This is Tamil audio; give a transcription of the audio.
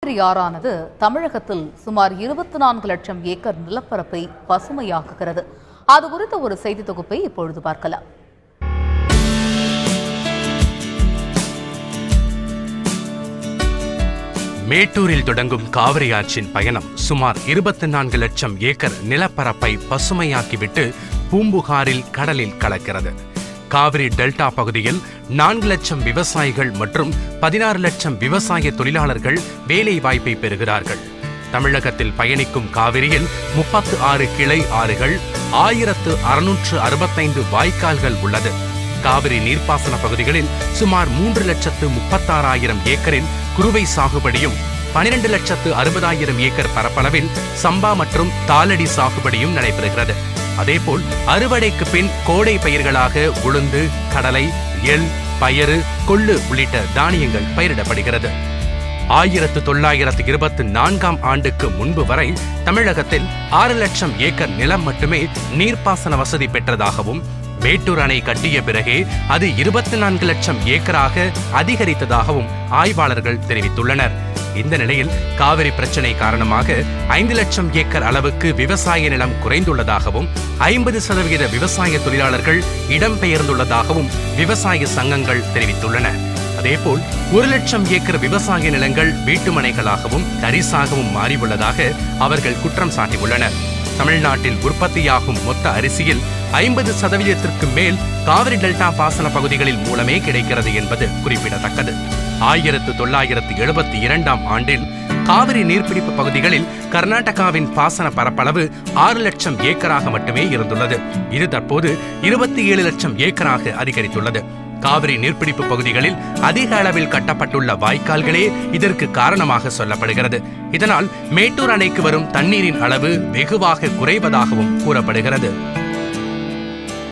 காவிரி ஆறானது தமிழகத்தில் சுமார் 24 லட்சம் ஏக்கர் நிலப்பரப்பை பசுமையாக்குகிறது. அது குறித்த ஒரு செய்தி தொகுப்பை இப்பொழுது பார்க்கலாம். மேட்டூரில் தொடங்கும் காவிரி ஆற்றின் பயணம் சுமார் 24 லட்சம் ஏக்கர் நிலப்பரப்பை பசுமையாக்கிவிட்டு பூம்புகாரில் கடலில் கலக்கிறது. காவிரி டெல்டா பகுதியில் 4 லட்சம் விவசாயிகள் மற்றும் 16 லட்சம் விவசாய தொழிலாளர்கள் வேலை வாய்ப்பை பெறுகிறார்கள். தமிழகத்தில் பயணிக்கும் காவிரியில் 36 கிளை ஆறுகள், 1665 வாய்க்கால்கள் உள்ளது. காவிரி நீர்ப்பாசன பகுதிகளில் சுமார் 3,36,000 ஏக்கரில் குறுவை சாகுபடியும் 12,60,000 ஏக்கர் பரப்பளவில் சம்பா மற்றும் தாளடி சாகுபடியும் நடைபெறுகிறது. அதேபோல் அறுவடைக்கு பின் கோடை பயிர்களாக உளுந்து, கடலை, எள், பயறு, கொள்ளு உள்ளிட்ட தானியங்கள் பயிரிடப்படுகிறது. 1924ஆம் ஆண்டுக்கு முன்பு வரை தமிழகத்தில் 6 லட்சம் ஏக்கர் நிலம் மட்டுமே நீர்ப்பாசன வசதி பெற்றதாகவும், மேட்டூர் அணை கட்டிய பிறகே அது 24 லட்சம் ஏக்கராக அதிகரித்ததாகவும் ஆய்வாளர்கள் தெரிவித்துள்ளனர். இந்த நிலையில் காவிரி பிரச்சினை காரணமாக 5 லட்சம் ஏக்கர் அளவுக்கு விவசாய நிலம் குறைந்துள்ளதாகவும், 50% விவசாய தொழிலாளர்கள் இடம்பெயர்ந்துள்ளதாகவும் விவசாய சங்கங்கள் தெரிவித்துள்ளன. அதேபோல் 1 லட்சம் ஏக்கர் விவசாய நிலங்கள் வீட்டுமனைகளாகவும் தரிசாகவும் மாறியுள்ளதாக அவர்கள் குற்றம் சாட்டியுள்ளனர். தமிழ்நாட்டில் உற்பத்தியாகும் மொத்த அரிசியில் 50% மேல் காவிரி டெல்டா பாசன பகுதிகளில் மூலமே கிடைக்கிறது என்பது குறிப்பிடத்தக்கது. 1972ஆம் ஆண்டில் காவிரி நீர்பிடிப்பு பகுதிகளில் கர்நாடகாவின் பாசன பரப்பளவு 6 லட்சம் ஏக்கராக மட்டுமே இருந்துள்ளது. இது தற்போது 27 லட்சம் ஏக்கராக அதிகரித்துள்ளது. காவிரி நீர்பிடிப்பு பகுதிகளில் அதிக அளவில் கட்டப்பட்டுள்ள வாய்க்கால்களே இதற்கு காரணமாக சொல்லப்படுகிறது. இதனால் மேட்டூர் அணைக்கு வரும் தண்ணீரின் அளவு வெகுவாக குறைவதாகவும் கூறப்படுகிறது.